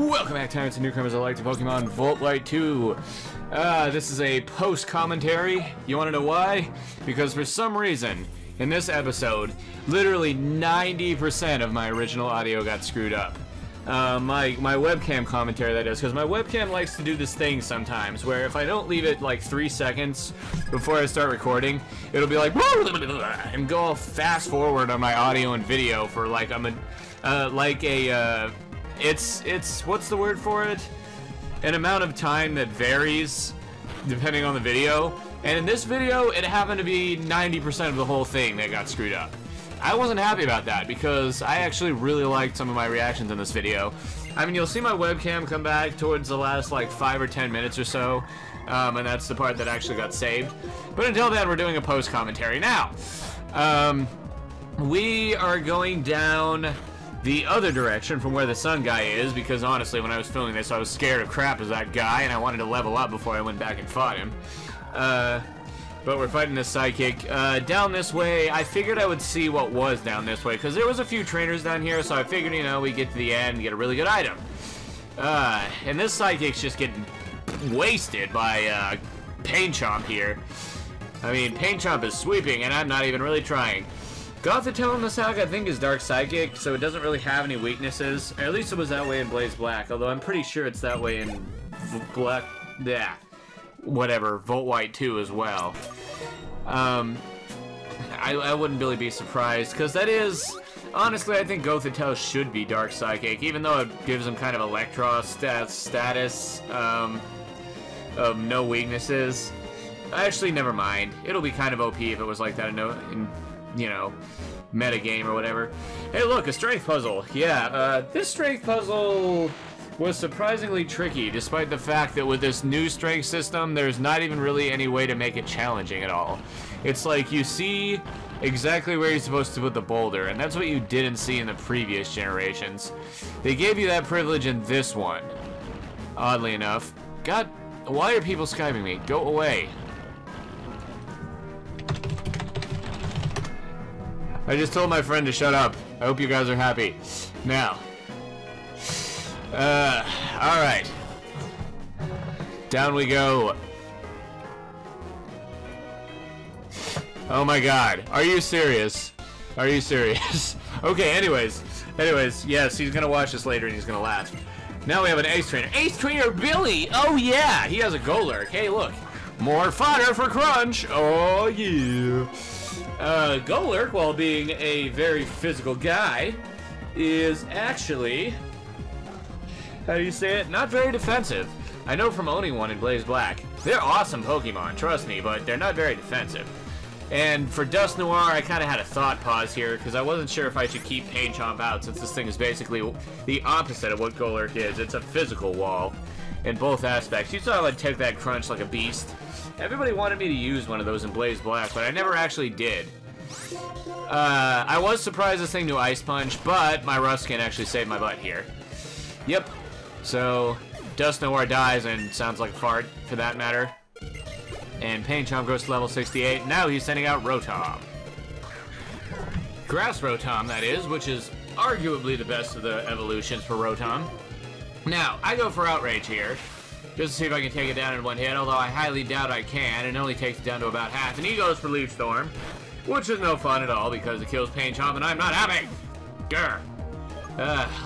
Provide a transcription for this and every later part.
Welcome back, Tyrants and newcomers alike, to Pokemon Volt Light 2. This is a post-commentary. You want to know why? Because for some reason, in this episode, literally 90% of my original audio got screwed up. My webcam commentary, that is, because my webcam likes to do this thing sometimes, where if I don't leave it like 3 seconds before I start recording, it'll be like, and go all fast forward on my audio and video for like, it's what's the word for it? An amount of time that varies depending on the video. And in this video, it happened to be 90% of the whole thing that got screwed up. I wasn't happy about that because I actually really liked some of my reactions in this video. I mean, you'll see my webcam come back towards the last like 5 or 10 minutes or so, and that's the part that actually got saved. But until then, we're doing a post commentary. Now, we are going down the other direction from where the sun guy is, because honestly, when I was filming this, I was scared of crap as that guy, and I wanted to level up before I went back and fought him. But we're fighting this psychic. Down this way, I figured I would see what was down this way, because there was a few trainers down here, so I figured, you know, we'd get to the end and get a really good item. And this psychic's just getting wasted by, Pain Chomp here. I mean, Pain Chomp is sweeping, and I'm not even really trying. Gothitelle in the saga, I think, is Dark Psychic, so it doesn't really have any weaknesses. Or at least it was that way in Blaze Black, although I'm pretty sure it's that way in Black... yeah. Whatever, Volt White 2 as well. I wouldn't really be surprised, because that is... honestly, I think Gothitelle should be Dark Psychic, even though it gives him kind of Electro status of no weaknesses. Actually, never mind. It'll be kind of OP if it was like that in you know, meta game or whatever. Hey, look, a strength puzzle. Yeah, this strength puzzle was surprisingly tricky, despite the fact that with this new strength system, there's not even really any way to make it challenging at all. It's like you see exactly where you're supposed to put the boulder, and that's what you didn't see in the previous generations. They gave you that privilege in this one, oddly enough. God, why are people Skyping me? Go away. I just told my friend to shut up. I hope you guys are happy. Now. Alright. Down we go. Oh my god. Are you serious? Are you serious? Okay, anyways, yes, he's gonna watch this later and he's gonna laugh. Now we have an Ace Trainer. Ace Trainer Billy! Oh yeah! He has a Golurk. Hey, look. More fodder for Crunch! Oh yeah! Golurk, while being a very physical guy, is actually, how do you say it? Not very defensive. I know from owning one in Blaze Black. They're awesome Pokemon, trust me, but they're not very defensive. And for Dusknoir, I kind of had a thought pause here, because I wasn't sure if I should keep Pain Chomp out, since this thing is basically the opposite of what Golurk is. It's a physical wall in both aspects. You saw I would take that Crunch like a beast. Everybody wanted me to use one of those in Blaze Black, but I never actually did. I was surprised this thing knew Ice Punch, but my Ruskin actually saved my butt here. Yep. So, Dusknoir dies and sounds like a fart, for that matter. And Pain Chomp goes to level 68. Now he's sending out Rotom. Grass Rotom, that is, which is arguably the best of the evolutions for Rotom. Now, I go for Outrage here, just to see if I can take it down in one hit, although I highly doubt I can. It only takes it down to about half, and he goes for Leaf Storm, which is no fun at all because it kills Pain Chomp, and I'm not happy! Grr!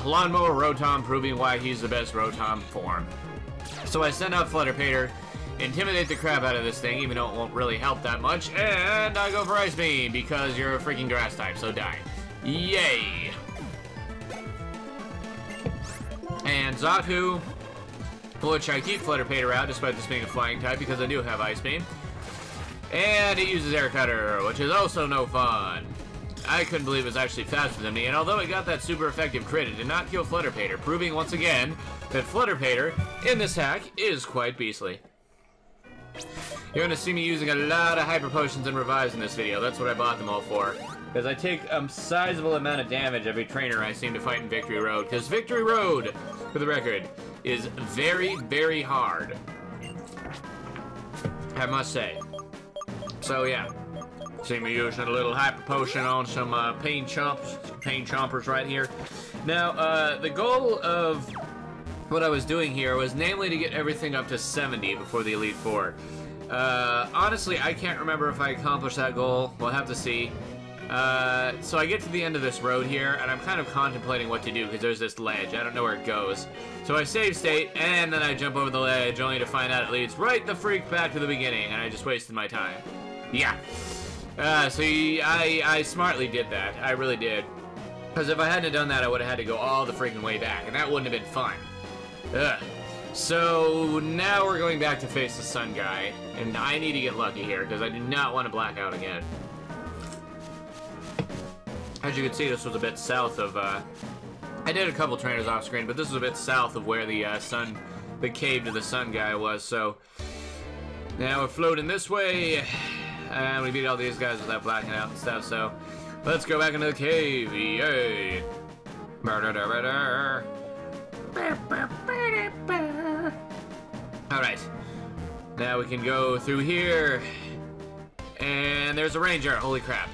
Lawnmower Rotom proving why he's the best Rotom form. So I send out Flutterpater, intimidate the crap out of this thing, even though it won't really help that much, and I go for Ice Beam because you're a freaking grass type, so die. Yay! And Xatu, which I keep Flutterpater out despite this being a flying type because I do have Ice Beam. And he uses Air Cutter, which is also no fun. I couldn't believe it was actually faster than me, and although it got that super effective crit, it did not kill Flutterpater, proving once again that Flutterpater in this hack is quite beastly. You're going to see me using a lot of Hyper Potions and Revives in this video. That's what I bought them all for. Because I take a sizable amount of damage every trainer I seem to fight in Victory Road. Because Victory Road, for the record, is very, very hard. I must say. So yeah, see me using a little Hyper Potion on some Pain Chompers right here. Now, the goal of what I was doing here was namely to get everything up to 70 before the Elite Four. Honestly, I can't remember if I accomplished that goal. We'll have to see. So I get to the end of this road here, and I'm kind of contemplating what to do, because there's this ledge. I don't know where it goes. So I save state, and then I jump over the ledge, only to find out it leads right the freak back to the beginning, and I just wasted my time. Yeah. So I smartly did that. I really did. Because if I hadn't done that, I would have had to go all the freaking way back, and that wouldn't have been fun. Ugh. So now we're going back to face the sun guy, and I need to get lucky here, because I do not want to black out again. As you can see, this was a bit south of, I did a couple trainers off screen, but this was a bit south of where the the cave to the sun guy was, so now we're floating this way, and we beat all these guys without blacking out and stuff, so let's go back into the cave, yay! Alright, now we can go through here, and there's a ranger, holy crap.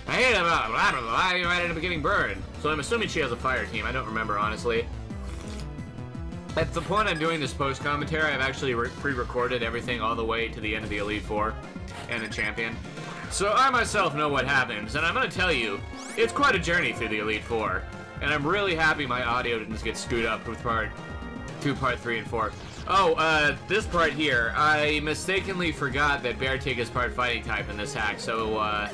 I hate him, right at the beginning bird. So I'm assuming she has a fire team. I don't remember, honestly. At the point I'm doing this post-commentary, I've actually pre-recorded everything all the way to the end of the Elite Four and the Champion. So I myself know what happens, and I'm going to tell you, it's quite a journey through the Elite Four. And I'm really happy my audio didn't get screwed up with part 2, part 3, and 4. Oh, this part here, I mistakenly forgot that Beartig is part fighting type in this hack, so,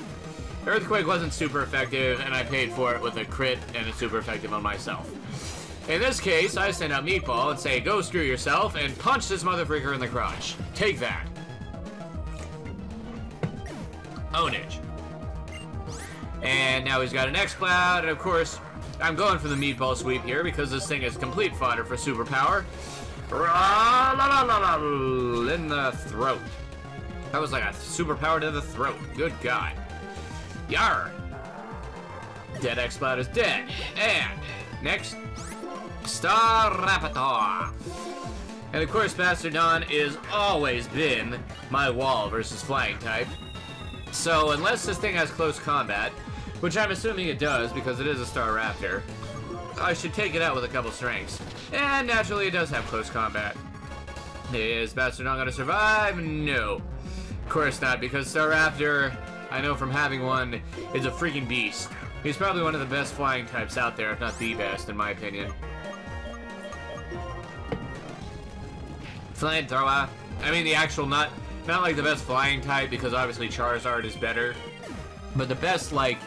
Earthquake wasn't super effective, and I paid for it with a crit and a super effective on myself. In this case, I send out Meatball and say, go screw yourself, and punch this motherfreaker in the crotch. Take that. Ownage. And now he's got an X-Cloud, and of course, I'm going for the Meatball sweep here, because this thing is complete fodder for superpower. In the throat. That was like a superpower to the throat. Good God. Yarr! Dead X-Cloud is dead. And next, Staraptor. And of course, Bastardon is always been my wall versus flying type. So unless this thing has close combat, which I'm assuming it does because it is a Staraptor, I should take it out with a couple strengths. And naturally, it does have close combat. Is Bastardon gonna survive? No. Of course not, because Staraptor, I know from having one, is a freaking beast. He's probably one of the best flying types out there, if not the best, in my opinion. Flamethrower. I mean the actual, not like the best flying type, because obviously Charizard is better. But the best, like,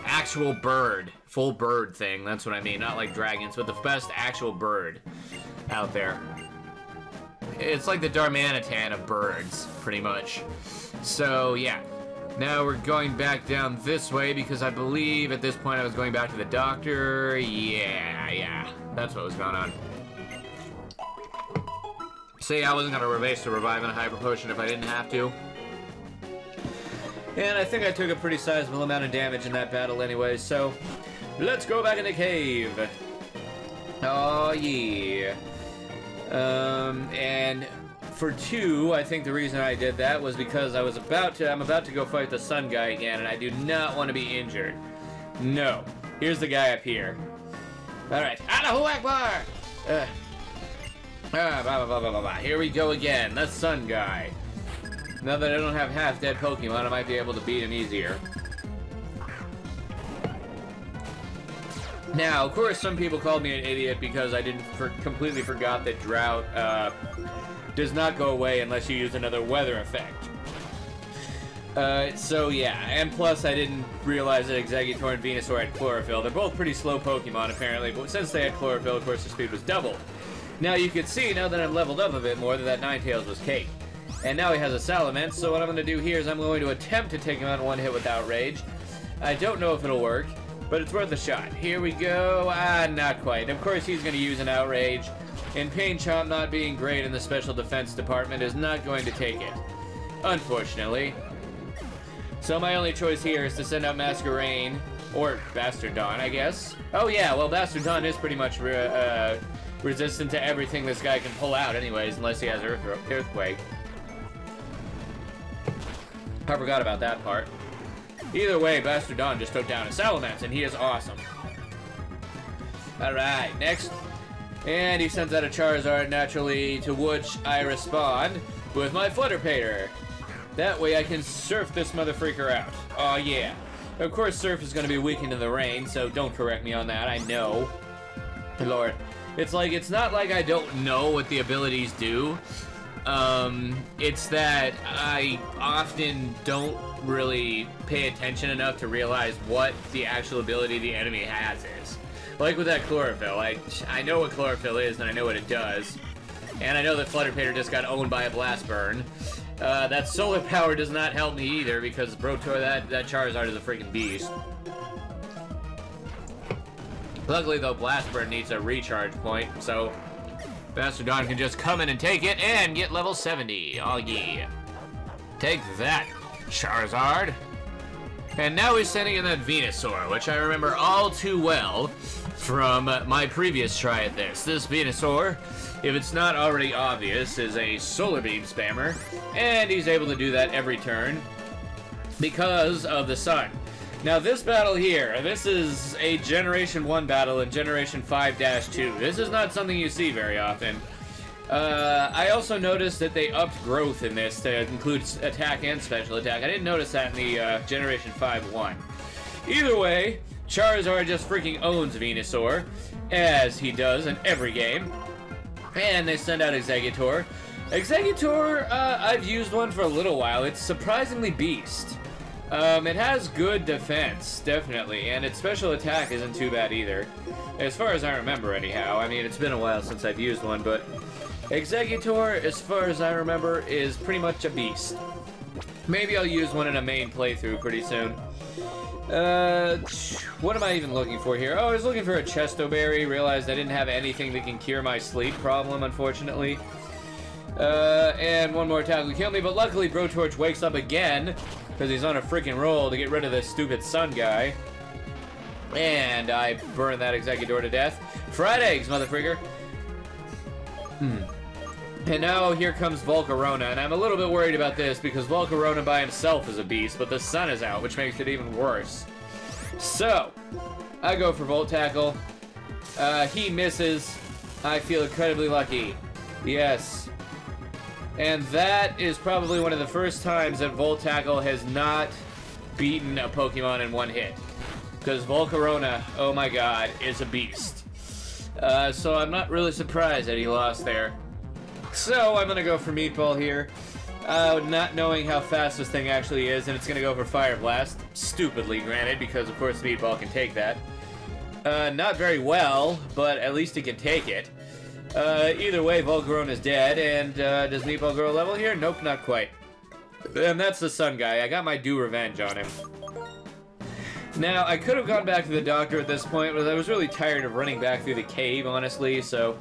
actual bird. Full bird thing, that's what I mean. Not like dragons, but the best actual bird out there. It's like the Darmanitan of birds, pretty much. So, yeah. Now we're going back down this way because I believe at this point I was going back to the doctor. Yeah. That's what was going on. See, I wasn't going to reverse to revive in a Hyper Potion if I didn't have to. And I think I took a pretty sizable amount of damage in that battle anyway, so let's go back in the cave. Oh, yeah. And for 2, I think the reason I did that was because I'm about to go fight the sun guy again, and I do not want to be injured. No. Here's the guy up here. Alright. Allahu Akbar! Here we go again. The sun guy. Now that I don't have half-dead Pokemon, I might be able to beat him easier. Now, of course, some people called me an idiot because I completely forgot that Drought, does not go away unless you use another weather effect. So yeah, and plus I didn't realize that Exeggutor and Venusaur had Chlorophyll. They're both pretty slow Pokemon apparently, but since they had Chlorophyll, of course, the speed was doubled. Now you can see, now that I'm leveled up a bit more, that Ninetales was cake. And now he has a Salamence, so what I'm going to do here is I'm going to attempt to take him on one hit with Outrage. I don't know if it'll work, but it's worth a shot. Here we go. Not quite. Of course he's going to use an Outrage, and Pain Chomp, not being great in the Special Defense Department, is not going to take it. Unfortunately. So my only choice here is to send out Masquerain, or Bastardon, I guess. Oh yeah, well Bastardon is pretty much resistant to everything this guy can pull out anyways, unless he has Earthquake. I forgot about that part. Either way, Bastardon just took down a Salamence, and he is awesome. Alright, next. And he sends out a Charizard naturally, to which I respond with my Flutterpater. That way I can surf this motherfreaker out. Aw, yeah. Of course, Surf is going to be weakened in the rain, so don't correct me on that. I know. Lord. It's like, it's not like I don't know what the abilities do. It's that I often don't really pay attention enough to realize what the actual ability the enemy has is. Like with that Chlorophyll, I know what Chlorophyll is and I know what it does. And I know that Flutterpater just got owned by a Blast Burn. That Solar Power does not help me either because Brotor, that Charizard is a freaking beast. Luckily though, Blast Burn needs a recharge point, so Bastardon can just come in and take it and get level 70. Oh yeah. Take that, Charizard. And now he's sending in that Venusaur, which I remember all too well from my previous try at this. This Venusaur, if it's not already obvious, is a Solar Beam spammer, and he's able to do that every turn because of the sun. Now this battle here, this is a Generation 1 battle in Generation 5-2. This is not something you see very often. I also noticed that they upped growth in this to include attack and special attack. I didn't notice that in the Generation 5-1. Either way, Charizard just freaking owns Venusaur, as he does in every game. And they send out Exeggutor. Exeggutor, I've used one for a little while. It's surprisingly beast. It has good defense, definitely, and its special attack isn't too bad either. As far as I remember, anyhow. I mean, it's been a while since I've used one, but Exeggutor, as far as I remember, is pretty much a beast. Maybe I'll use one in a main playthrough pretty soon. What am I even looking for here? Oh, I was looking for a Chesto Berry, realized I didn't have anything that can cure my sleep problem, unfortunately. And one more attack will kill me, but luckily Brotorch wakes up again, because he's on a freaking roll to get rid of this stupid sun guy. And I burn that Exeggutor to death. Fried eggs, motherfreaker. And now here comes Volcarona, and I'm a little bit worried about this because Volcarona by himself is a beast, but the sun is out, which makes it even worse. So, I go for Volt Tackle. He misses. I feel incredibly lucky. Yes. And that is probably one of the first times that Volt Tackle has not beaten a Pokemon in one hit. Because Volcarona, oh my god, is a beast. So I'm not really surprised that he lost there. So I'm gonna go for Meatball here, not knowing how fast this thing actually is, and it's gonna go for Fire Blast. Stupidly, granted, because of course Meatball can take that. Not very well, but at least he can take it. Either way, Volcarona is dead, and does Meatball grow a level here? Nope, not quite. And that's the sun guy. I got my due revenge on him. Now, I could have gone back to the doctor at this point, but I was really tired of running back through the cave, honestly, so...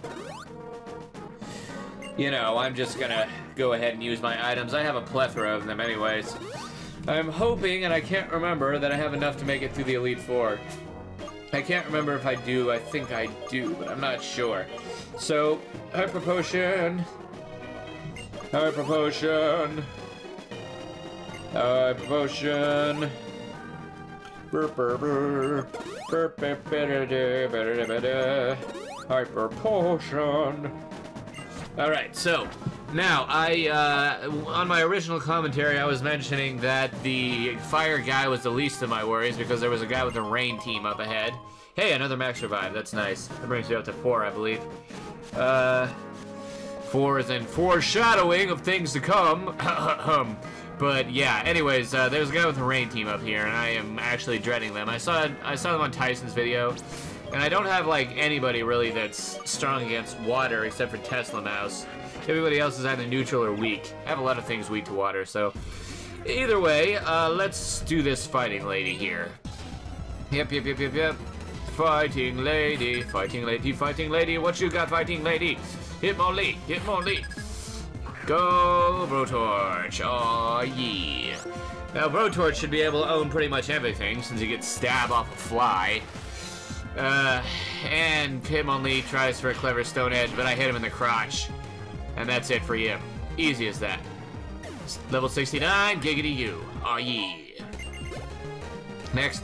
You know, I'm just gonna go ahead and use my items. I have a plethora of them anyways. I'm hoping, and I can't remember, that I have enough to make it through the Elite Four. I can't remember if I do. I think I do, but I'm not sure. So, Hyper Potion. Hyper Potion. Hyper Potion. Hyper Potion. Alright, so, now, on my original commentary, I was mentioning that the fire guy was the least of my worries because there was a guy with a rain team up ahead. Hey, another max revive, that's nice. That brings you up to 4, I believe. 4 is in foreshadowing of things to come. But yeah, anyways, there's a guy with a rain team up here, and I am actually dreading them. I saw them on Tyson's video. And I don't have, like, anybody, really, that's strong against water, except for Tesla Mouse. Everybody else is either neutral or weak. I have a lot of things weak to water, so... Either way, let's do this fighting lady here. Yep. Fighting lady, fighting lady, fighting lady. What you got, fighting lady? Hitmonlee, Hitmonlee. Go, Brotorch. Aw, yeah. Now, Brotorch should be able to own pretty much everything, since he gets stabbed off a fly. And Hitmonlee tries for a clever Stone Edge, but I hit him in the crotch. And that's it for you. Easy as that. Level 69, giggity you. Aw, yeah. Next.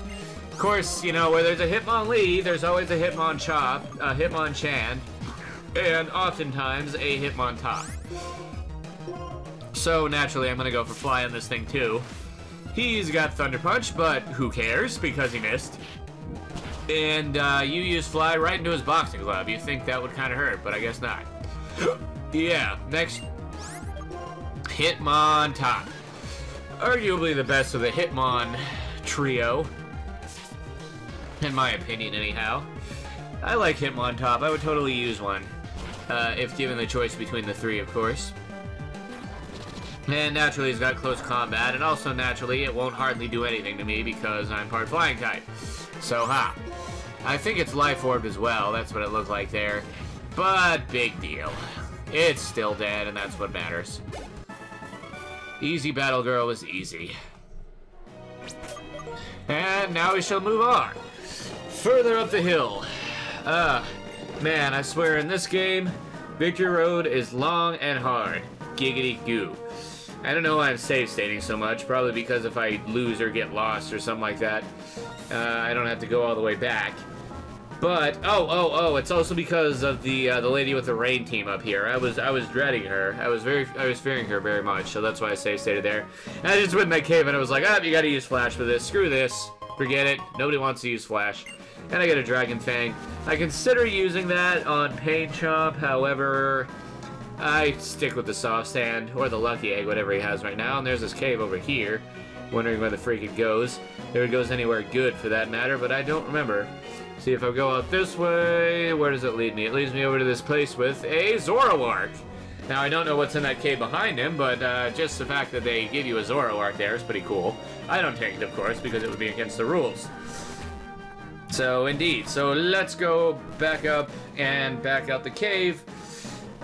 Of course, you know, where there's a Hitmonlee, there's always a Hitmonchan. and oftentimes a Hitmontop. So naturally I'm gonna go for Fly on this thing too. He's got Thunder Punch, but who cares, because he missed. And you use Fly right into his boxing glove. You'd think that would kind of hurt, but I guess not. Yeah, next, Hitmontop. Arguably the best of the Hitmon trio, in my opinion anyhow. I like Hitmontop. I would totally use one, if given the choice between the three, of course. And naturally he's got close combat, and also naturally it won't hardly do anything to me because I'm part flying type. So ha. I think it's Life Orb as well, that's what it looked like there. But big deal. It's still dead, and that's what matters. Easy Battle Girl was easy. And now we shall move on. Further up the hill. Man, I swear in this game, Victory Road is long and hard. Giggity goo. I don't know why I'm save stating so much, probably because if I lose or get lost or something like that, I don't have to go all the way back. But oh, it's also because of the lady with the rain team up here. I was dreading her. I was fearing her very much, so that's why I save stated there. And I just went in that cave and I was like, you gotta use Flash for this. Screw this. Forget it. Nobody wants to use Flash. And I get a Dragon Fang. I consider using that on Pain Chomp, however, I stick with the Soft Sand, or the Lucky Egg, whatever he has right now. And there's this cave over here. Wondering where the freak it goes. If it goes anywhere good, for that matter, but I don't remember. See, if I go out this way, where does it lead me? It leads me over to this place with a Zoroark. Now, I don't know what's in that cave behind him, but just the fact that they give you a Zoroark there is pretty cool. I don't take it, of course, because it would be against the rules. So, indeed. So, let's go back up and back out the cave.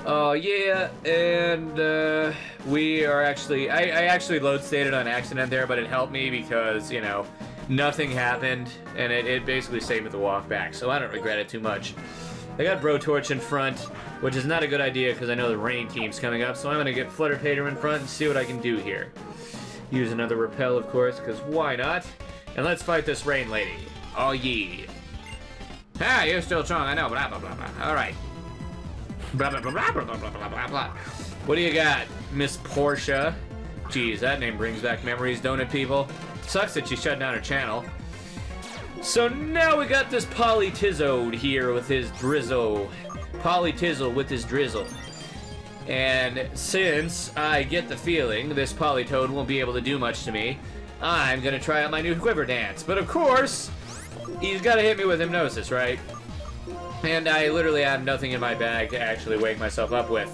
Yeah, and we are actually... I actually load stated on accident there, but it helped me because, you know, nothing happened, and it basically saved me the walk back, so I don't regret it too much. I got Bro Torch in front, which is not a good idea because I know the rain team's coming up, so I'm going to get Flutterpater in front and see what I can do here. Use another Repel, of course, because why not? And let's fight this rain lady. Oh, yeah. Ah, you're still strong, I know, blah, blah, blah, blah. Alright. Blah, blah, blah, blah, blah, blah, blah, blah, blah. What do you got, Miss Portia? Geez, that name brings back memories, don't it, people? Sucks that she shut down her channel. So now we got this Polytizzled here with his drizzle. Polytizzle with his drizzle. And since I get the feeling this Polytoad won't be able to do much to me, I'm gonna try out my new Quiver Dance. But of course, he's gotta hit me with Hypnosis, right? And I literally have nothing in my bag to actually wake myself up with.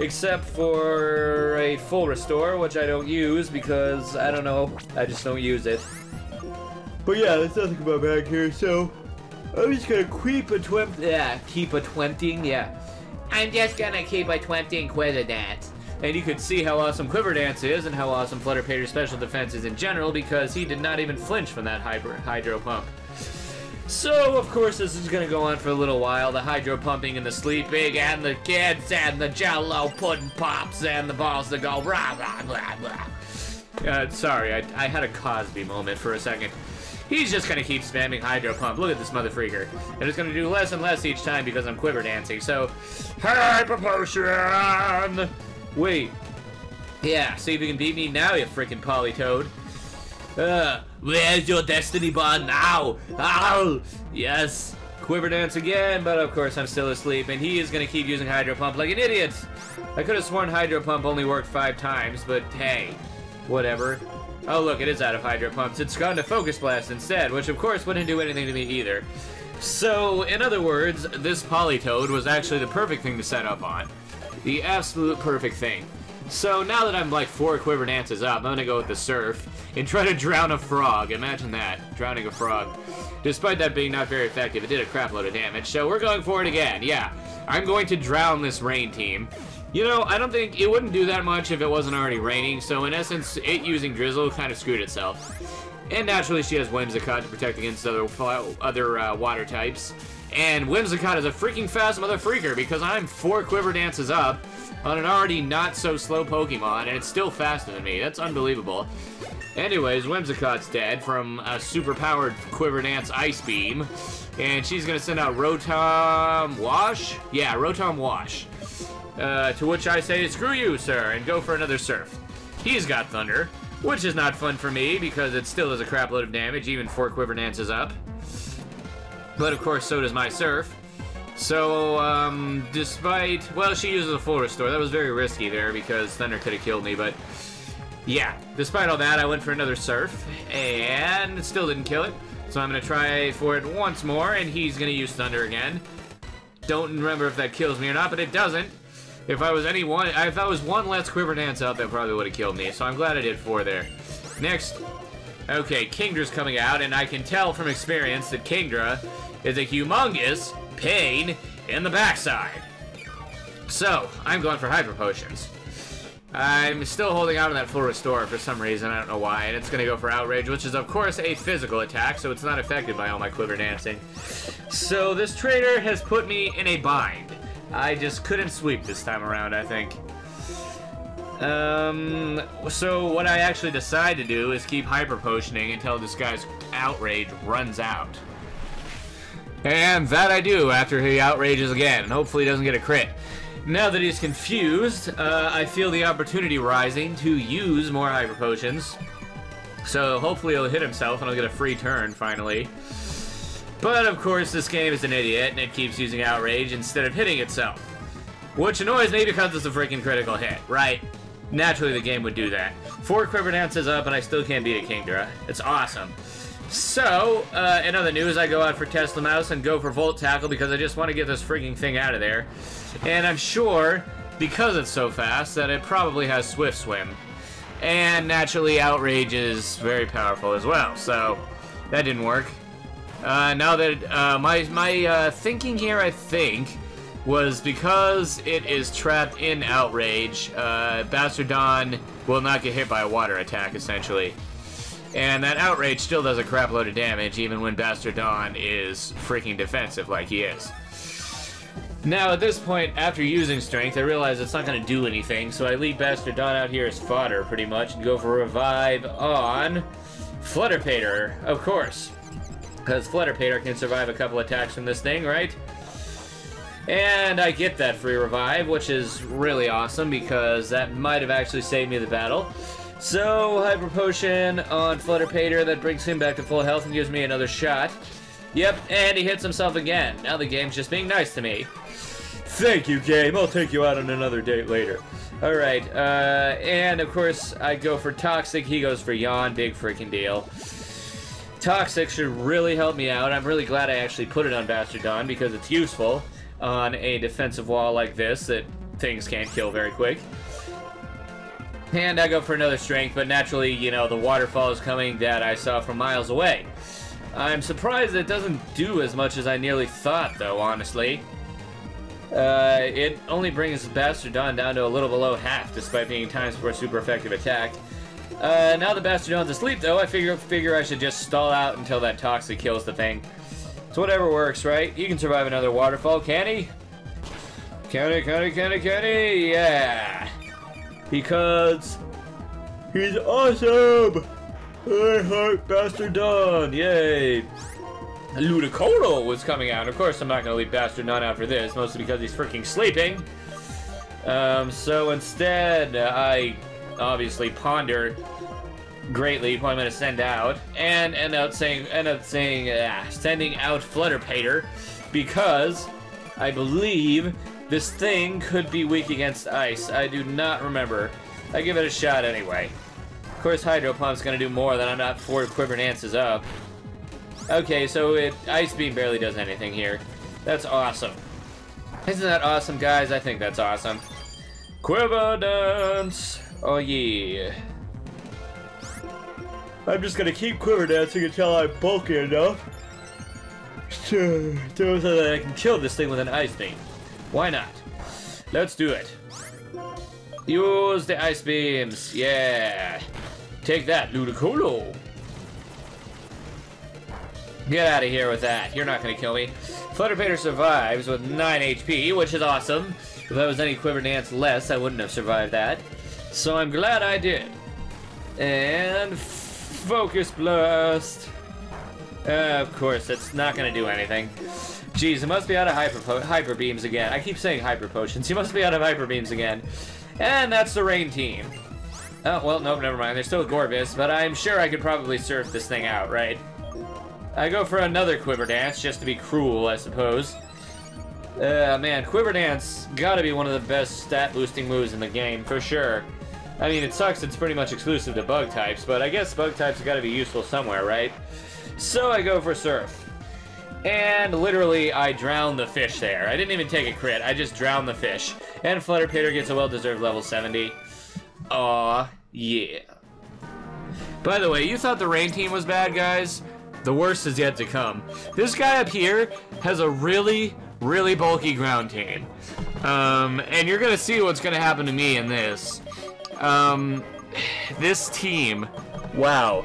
Except for a full restore, which I don't use because, I don't know, I just don't use it. But yeah, there's nothing in my bag here, so I'm just gonna keep attempting, yeah. I'm just gonna keep attempting Quiver Dance. And you could see how awesome Quiver Dance is and how awesome Flutterpater's special defense is in general because he did not even flinch from that Hydro Pump. So, of course, this is going to go on for a little while. The hydro pumping and the sleeping and the kids and the jello pudding pops and the balls that go blah, blah, blah, blah. Sorry, I had a Cosby moment for a second. He's just going to keep spamming hydro pump. Look at this mother freaker. And it's going to do less and less each time because I'm quiver dancing. So, Hyper Potion! Wait. Yeah, see if you can beat me now, you freaking Polytoad. Where's your destiny bar now? Ow! Yes. Quiver Dance again, but of course I'm still asleep, and he is going to keep using Hydro Pump like an idiot. I could have sworn Hydro Pump only worked 5 times, but hey, whatever. Oh look, it is out of Hydro Pumps. It's gone to Focus Blast instead, which of course wouldn't do anything to me either. So, in other words, this Polytoad was actually the perfect thing to set up on. The absolute perfect thing. So now that I'm like 4 Quiver Dances up, I'm gonna go with the Surf and try to drown a frog. Imagine that, drowning a frog. Despite that being not very effective, it did a crap load of damage. So we're going for it again, yeah. I'm going to drown this rain team. You know, I don't think it wouldn't do that much if it wasn't already raining, so in essence, it using Drizzle kind of screwed itself. And naturally, she has Whimsicott to protect against other water types. And Whimsicott is a freaking fast mother freaker because I'm 4 Quiver Dances up on an already not so slow Pokemon, and it's still faster than me. That's unbelievable. Anyways, Whimsicott's dead from a super-powered Quiver Dance Ice Beam. And she's gonna send out Rotom Wash? Yeah, Rotom Wash. To which I say, screw you, sir, and go for another Surf. He's got Thunder, which is not fun for me because it still does a crap load of damage, even 4 Quiver Dances up. But of course, so does my Surf. So, despite... Well, she uses a full restore. That was very risky there because Thunder could have killed me, but... Yeah, despite all that, I went for another Surf, and it still didn't kill it. So I'm going to try for it once more, and he's going to use Thunder again. Don't remember if that kills me or not, but it doesn't. If I was one less Quiver Dance out, that probably would have killed me. So I'm glad I did 4 there. Next. Okay, Kingdra's coming out, and I can tell from experience that Kingdra is a humongous pain in the backside. So, I'm going for Hyper Potions. I'm still holding out on that full restore for some reason, I don't know why, and it's going to go for Outrage, which is of course a physical attack, so it's not affected by all my Quiver Dancing. So this trainer has put me in a bind. I just couldn't sweep this time around, I think. So what I actually decide to do is keep Hyper Potioning until this guy's Outrage runs out. And that I do after he outrages again, and hopefully he doesn't get a crit. Now that he's confused, I feel the opportunity rising to use more Hyper Potions. So hopefully he'll hit himself and I'll get a free turn, finally. But of course this game is an idiot and it keeps using Outrage instead of hitting itself. Which annoys me because it's a freaking critical hit, right? Naturally the game would do that. 4 Quiver Dances up and I still can't beat a Kingdra. It's awesome. So, in other news, I go out for Tesla Mouse and go for Volt Tackle because I just want to get this freaking thing out of there. And I'm sure, because it's so fast, that it probably has Swift Swim. And naturally, Outrage is very powerful as well, so that didn't work. Now that, my thinking here, I think, was because it is trapped in Outrage, Bastardon will not get hit by a water attack, essentially. And that Outrage still does a crap load of damage, even when Bastardon is freaking defensive like he is. Now, at this point, after using Strength, I realize it's not going to do anything, so I leave Bastardon out here as fodder, pretty much, and go for Revive on Flutterpater, of course. Because Flutterpater can survive a couple attacks from this thing, right? And I get that free Revive, which is really awesome, because that might have actually saved me the battle. So, Hyper Potion on Flutterpater, that brings him back to full health and gives me another shot. Yep, and he hits himself again. Now the game's just being nice to me. Thank you, game. I'll take you out on another date later. Alright, and of course, I go for Toxic, he goes for Yawn, big freaking deal. Toxic should really help me out. I'm really glad I actually put it on Bastardon because it's useful on a defensive wall like this that things can't kill very quick. And I go for another Strength, but naturally, you know, the waterfall is coming that I saw from miles away. I'm surprised it doesn't do as much as I nearly thought, though, honestly. It only brings Bastardon down to a little below half, despite being times for a super effective attack. Now the Bastardon's asleep, though, I figure I should just stall out until that Toxic kills the thing. So whatever works, right? You can survive another waterfall, can he? Can he? Yeah! Because he's awesome! I heart Bastardon! Yay! Ludicolo was coming out. Of course, I'm not going to leave Bastardon out for this, mostly because he's freaking sleeping. So instead, I obviously ponder greatly who I'm going to send out, and end up sending out Flutterpater, because I believe this thing could be weak against ice. I do not remember. I give it a shot anyway. Of course, Hydro Pump's gonna do more than I'm not 4 Quiver Dances up. Okay, so Ice Beam barely does anything here. That's awesome. Isn't that awesome, guys? I think that's awesome. Quiver Dance! Oh yeah. I'm just gonna keep Quiver Dancing until I'm bulky enough so that I can kill this thing with an Ice Beam. Why not? Let's do it. Use the Ice Beams. Yeah. Take that, Ludicolo. Get out of here with that. You're not going to kill me. Flutterpater survives with 9 HP, which is awesome. If I was any Quiver Dance less, I wouldn't have survived that. So I'm glad I did. And Focus Blast. Of course, it's not gonna do anything. Jeez, it must be out of hyper beams again. I keep saying hyper potions. You must be out of hyper beams again. And that's the rain team. Oh, well, nope, never mind. They're still Gorbis, but I'm sure I could probably surf this thing out, right? I go for another Quiver Dance, just to be cruel, I suppose. Man, Quiver Dance gotta be one of the best stat-boosting moves in the game, for sure. I mean, it sucks it's pretty much exclusive to bug types, but I guess bug types gotta be useful somewhere, right? So I go for Surf. And literally, I drown the fish there. I didn't even take a crit, I just drowned the fish. And Flutter Pitter gets a well-deserved level 70. Aw, yeah. By the way, you thought the rain team was bad, guys? The worst is yet to come. This guy up here has a really bulky ground team. And you're gonna see what's gonna happen to me in this. This team, wow.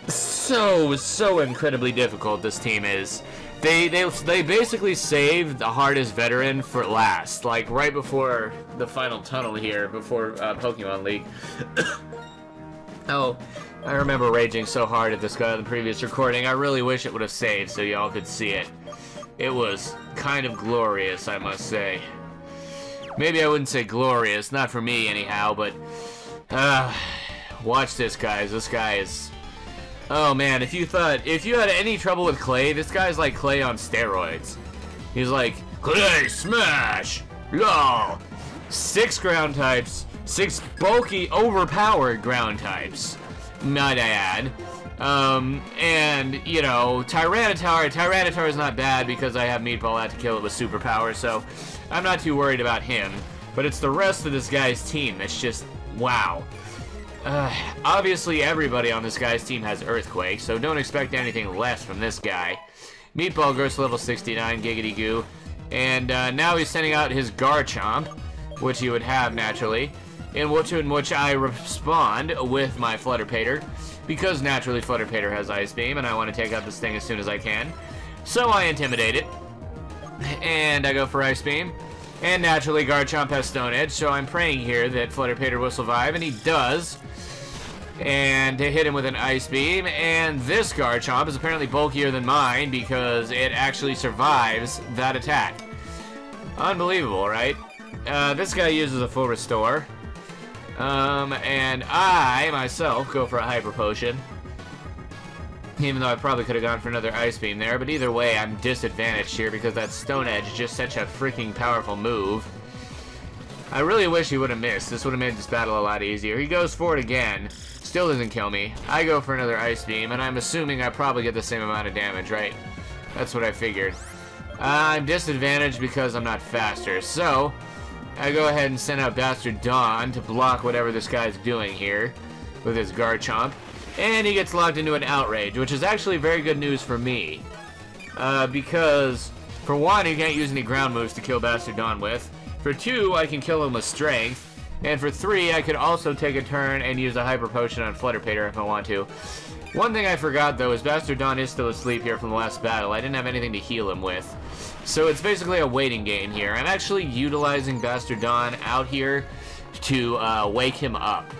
So incredibly difficult this team is. They basically saved the hardest veteran for last, like right before the final tunnel here, before Pokemon League. Oh, I remember raging so hard at this guy in the previous recording. I really wish it would have saved so y'all could see it. It was kind of glorious, I must say. Maybe I wouldn't say glorious, not for me anyhow, but watch this, guys. This guy is... Oh man, if you had any trouble with Clay, this guy's like Clay on steroids. He's like, Clay Smash! Yo! 6 ground types, 6 bulky, overpowered ground types, might I add. And, you know, Tyranitar is not bad because I have Meatball out to kill it with superpower, so I'm not too worried about him. But it's the rest of this guy's team that's just, wow. Obviously everybody on this guy's team has Earthquake, so don't expect anything less from this guy. Meatball goes to level 69, Giggity Goo. And now he's sending out his Garchomp, which he would have naturally, in which I respond with my Flutter Pater, because naturally Flutter Pater has Ice Beam, and I want to take out this thing as soon as I can. So I Intimidate it, and I go for Ice Beam. And naturally Garchomp has Stone Edge, so I'm praying here that Flutter Pater will survive, and he does. And to hit him with an Ice Beam, and this Garchomp is apparently bulkier than mine because it actually survives that attack. Unbelievable, right? This guy uses a full Restore. And I, myself, go for a Hyper Potion. Even though I probably could have gone for another Ice Beam there, but either way, I'm disadvantaged here because that Stone Edge is just such a freaking powerful move. I really wish he would have missed. This would have made this battle a lot easier. He goes for it again. Still doesn't kill me. I go for another Ice Beam, and I'm assuming I probably get the same amount of damage, right? That's what I figured. I'm disadvantaged because I'm not faster, so I go ahead and send out Bastard Dawn to block whatever this guy's doing here with his Garchomp. And he gets locked into an Outrage, which is actually very good news for me. Because, for one, he can't use any ground moves to kill Bastard Dawn with. For 2, I can kill him with Strength. And for 3, I could also take a turn and use a Hyper Potion on Flutter Pater if I want to. One thing I forgot, though, is Bastard Dawn is still asleep here from the last battle. I didn't have anything to heal him with. So it's basically a waiting game here. I'm actually utilizing Bastard Dawn out here to wake him up.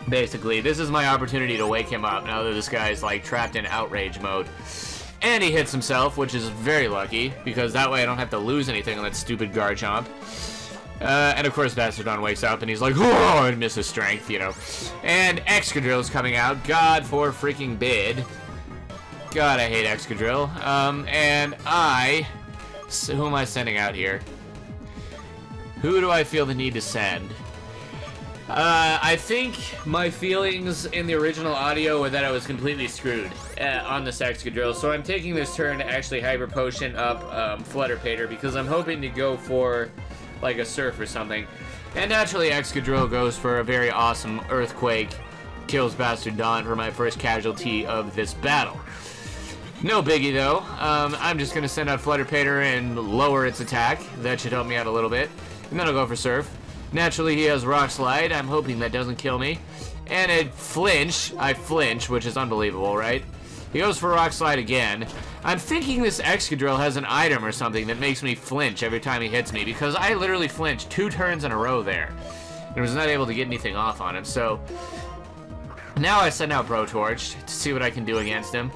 Basically, this is my opportunity to wake him up now that this guy's, like, trapped in Outrage mode. And he hits himself, which is very lucky, because that way I don't have to lose anything on that stupid Garchomp. And of course Bastard Dawn wakes up and he's like, oh, and misses Strength, you know. And Excadrill's coming out. God for freaking bid. God, I hate Excadrill. And who am I sending out here? Who do I feel the need to send? I think my feelings in the original audio were that I was completely screwed on this Excadrill, so I'm taking this turn to actually Hyper Potion up Flutter Pater because I'm hoping to go for like a Surf or something. And naturally Excadrill goes for a very awesome Earthquake, kills Bastard Dawn for my first casualty of this battle. No biggie though, I'm just gonna send out Flutter Pater and lower its attack. That should help me out a little bit. And then I'll go for Surf. Naturally he has Rock Slide, I'm hoping that doesn't kill me. And I flinch, which is unbelievable, right? He goes for Rock Slide again. I'm thinking this Excadrill has an item or something that makes me flinch every time he hits me, because I literally flinched 2 turns in a row there. And was not able to get anything off on him, so Now I send out Blowtorch to see what I can do against him.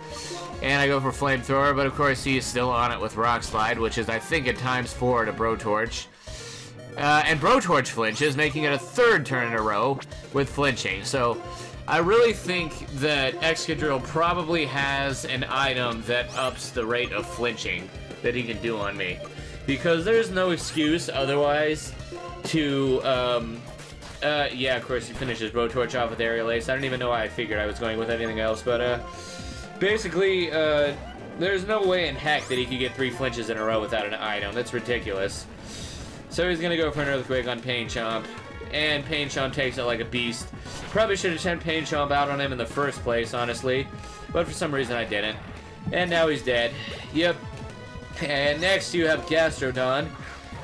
And I go for Flamethrower, but of course he is still on it with Rock Slide, which is, I think, a ×4 to Blowtorch. And Blowtorch flinches, making it a 3rd turn in a row with flinching. So I really think that Excadrill probably has an item that ups the rate of flinching that he can do on me. Because there's no excuse otherwise to, yeah, of course he finishes Blowtorch off with Aerial Ace. I don't even know why I figured I was going with anything else, but, basically, there's no way in heck that he could get 3 flinches in a row without an item. That's ridiculous. So he's gonna go for an Earthquake on Pain Chomp, and Pain Chomp takes it like a beast. Probably should have sent Pain Chomp out on him in the first place, honestly, but for some reason I didn't. And now he's dead. Yep. And next you have Gastrodon.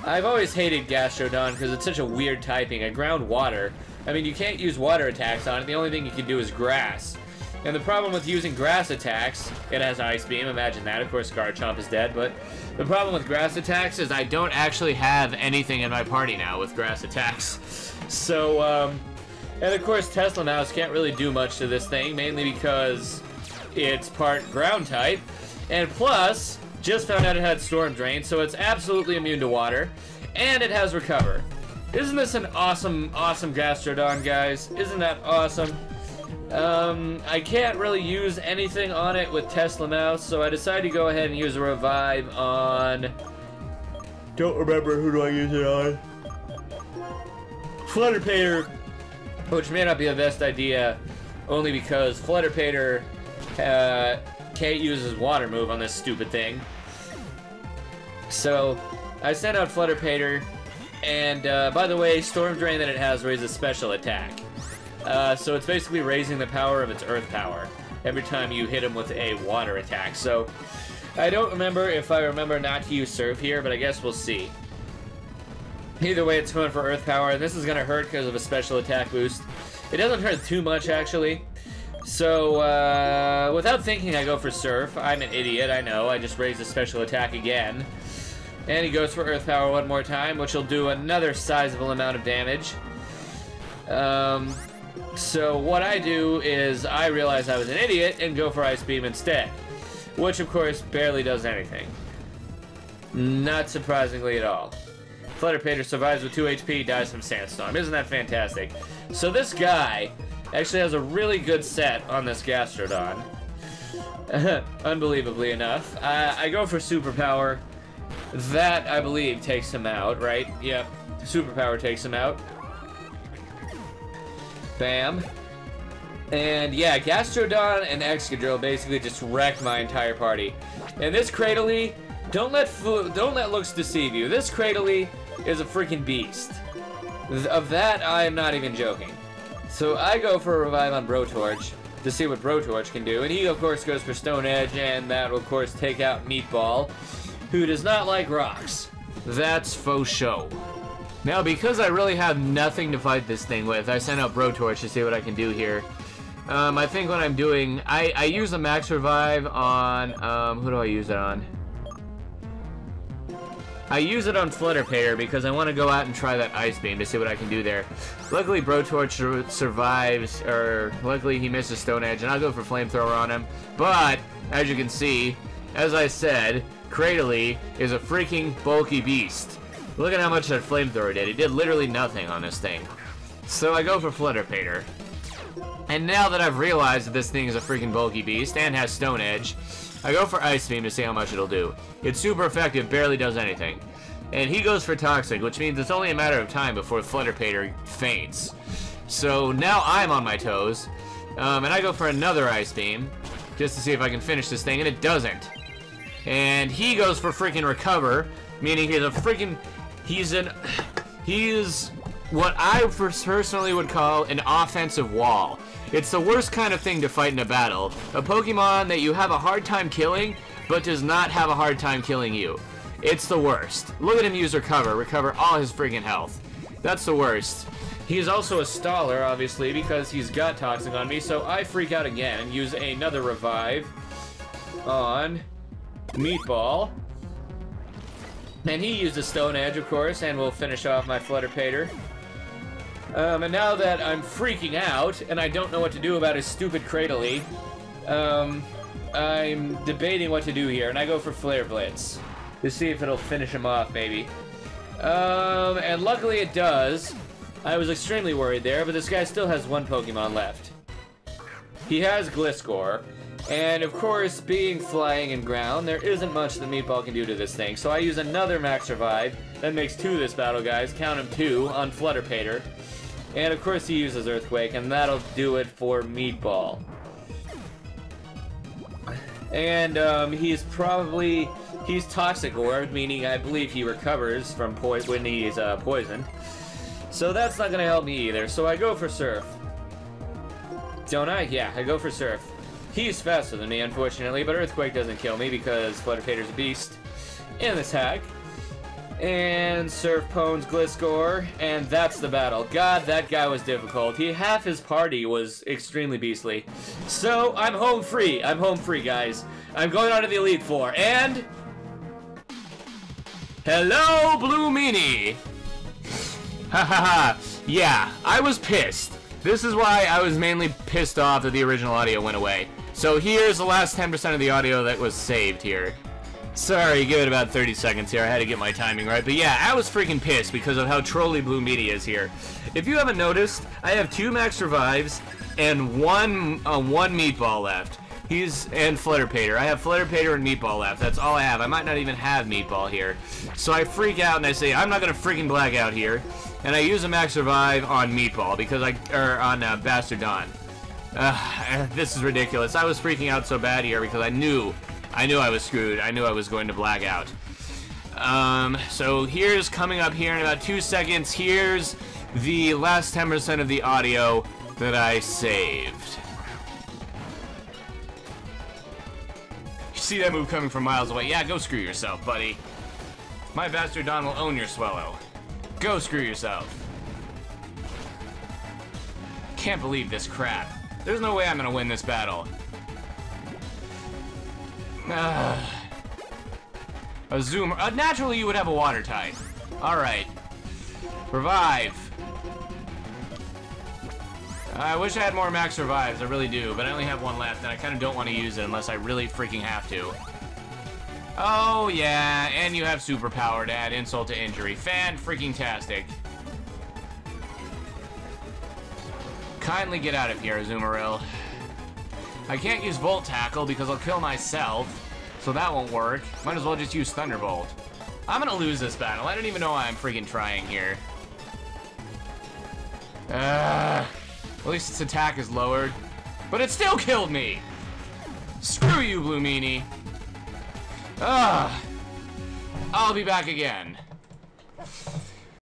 I've always hated Gastrodon because it's such a weird typing. A ground water. I mean, you can't use water attacks on it. The only thing you can do is grass. And the problem with using grass attacks, it has Ice Beam, imagine that. Of course, Garchomp is dead, but the problem with grass attacks is I don't actually have anything in my party now with grass attacks. So, and of course, Tesla Mouse can't really do much to this thing, mainly because it's part ground type. And plus, just found out it had Storm Drain, so it's absolutely immune to water. And it has Recover. Isn't this an awesome, awesome Gastrodon, guys? Isn't that awesome? I can't really use anything on it with Tesla Mouse, so I decided to go ahead and use a Revive on... Don't remember who do I use it on. Flutterpater, which may not be the best idea, only because Flutterpater can't use his water move on this stupid thing. So, I sent out Flutterpater, and by the way, Storm Drain that it has raises special attack. So it's basically raising the power of its Earth power every time you hit him with a water attack. So I don't remember if I remember not to use Surf here, but I guess we'll see. Either way, it's going for Earth power, and this is going to hurt because of a special attack boost. It doesn't hurt too much, actually. So, without thinking, I go for Surf. I'm an idiot, I know. I just raised the special attack again. And he goes for Earth power one more time, which will do another sizable amount of damage. So what I do is I realize I was an idiot and go for Ice Beam instead, which of course barely does anything. Not surprisingly at all. Flutterpater survives with 2 HP, dies from Sandstorm. Isn't that fantastic? So this guy actually has a really good set on this Gastrodon. Unbelievably enough. I go for Superpower. That, I believe, takes him out, right? Yep. Superpower takes him out. Bam. And yeah, Gastrodon and Excadrill basically just wrecked my entire party. And this Cradily, don't let looks deceive you. This Cradily is a freaking beast. Of that, I am not even joking. So I go for a Revive on Blowtorch to see what Blowtorch can do. And he, of course, goes for Stone Edge, and that will, of course, take out Meatball, who does not like rocks. That's faux show. Now, because I really have nothing to fight this thing with, I sent out Blowtorch to see what I can do here. I think what I'm doing, I use a Max Revive on, who do I use it on? I use it on Flutterpater because I want to go out and try that Ice Beam to see what I can do there. Luckily, Blowtorch survives, or luckily he misses Stone Edge, and I'll go for Flamethrower on him. But, as you can see, as I said, Cradily is a freaking bulky beast. Look at how much that Flamethrower did. He did literally nothing on this thing. So I go for Flutterpater. And now that I've realized that this thing is a freaking bulky beast and has Stone Edge, I go for Ice Beam to see how much it'll do. It's super effective, barely does anything. And he goes for Toxic, which means it's only a matter of time before Flutterpater faints. So now I'm on my toes, and I go for another Ice Beam, just to see if I can finish this thing, and it doesn't. And he goes for freaking Recover, meaning he's a freaking... He's what I personally would call an offensive wall. It's the worst kind of thing to fight in a battle. A Pokemon that you have a hard time killing, but does not have a hard time killing you. It's the worst. Look at him use recover all his freaking health. That's the worst. He's also a staller, obviously, because he's got Toxic on me, so I freak out again and use another Revive on Meatball. And he used a Stone Edge, of course, and we'll finish off my Flutterpater. And now that I'm freaking out, and I don't know what to do about his stupid Cradily, I'm debating what to do here, and I go for Flare Blitz to see if it'll finish him off, maybe. And luckily it does. I was extremely worried there, but this guy still has one Pokemon left. He has Gliscor, and of course, being flying and ground, there isn't much the Meatball can do to this thing, so I use another Max Survive. That makes 2 this battle, guys. Count him 2 on Flutterpater. And of course he uses Earthquake, and that'll do it for Meatball. And he's Toxic Orb, meaning I believe he recovers from when he's poisoned. So that's not gonna help me either, so I go for Surf. Don't I? Yeah, I go for Surf. He's faster than me, unfortunately, but Earthquake doesn't kill me because Flutterpater's a beast in attack. And Surf Pones Gliscor, and that's the battle. God, that guy was difficult. Half his party was extremely beastly. So, I'm home free. I'm home free, guys. I'm going on to the Elite Four, and... Hello, Bluemeanie! Ha ha ha. Yeah, I was pissed. This is why I was mainly pissed off that the original audio went away. So here's the last 10% of the audio that was saved here. Sorry, give it about 30 seconds here. I had to get my timing right. But yeah, I was freaking pissed because of how trolly Bluemeanie is here. If you haven't noticed, I have 2 Max Survives and one Meatball left. And Flutterpater. I have Flutterpater and Meatball left. That's all I have. I might not even have Meatball here. So I freak out and I say, I'm not gonna freaking black out here. And I use a Max Survive on Meatball because on Bastard Don. This is ridiculous. I was freaking out so bad here because I knew I was screwed. I knew I was going to black out. So here's coming up here in about 2 seconds. Here's the last 10% of the audio that I saved. You see that move coming from miles away? Yeah, go screw yourself, buddy. My Bastard Don will own your Swellow. Go screw yourself. Can't believe this crap. There's no way I'm gonna win this battle. A Zoomer. Naturally, you would have a Water type. Alright. Revive. I wish I had more Max Survives, I really do, but I only have 1 left, and I kind of don't want to use it unless I really freaking have to. Oh, yeah, and you have Superpower to add insult to injury. Fan-freaking-tastic. Kindly get out of here, Azumarill. I can't use Volt Tackle because I'll kill myself, so that won't work. Might as well just use Thunderbolt. I'm gonna lose this battle. I don't even know why I'm freaking trying here. At least its attack is lowered. But it still killed me! Screw you, Bluemeanie. I'll be back again.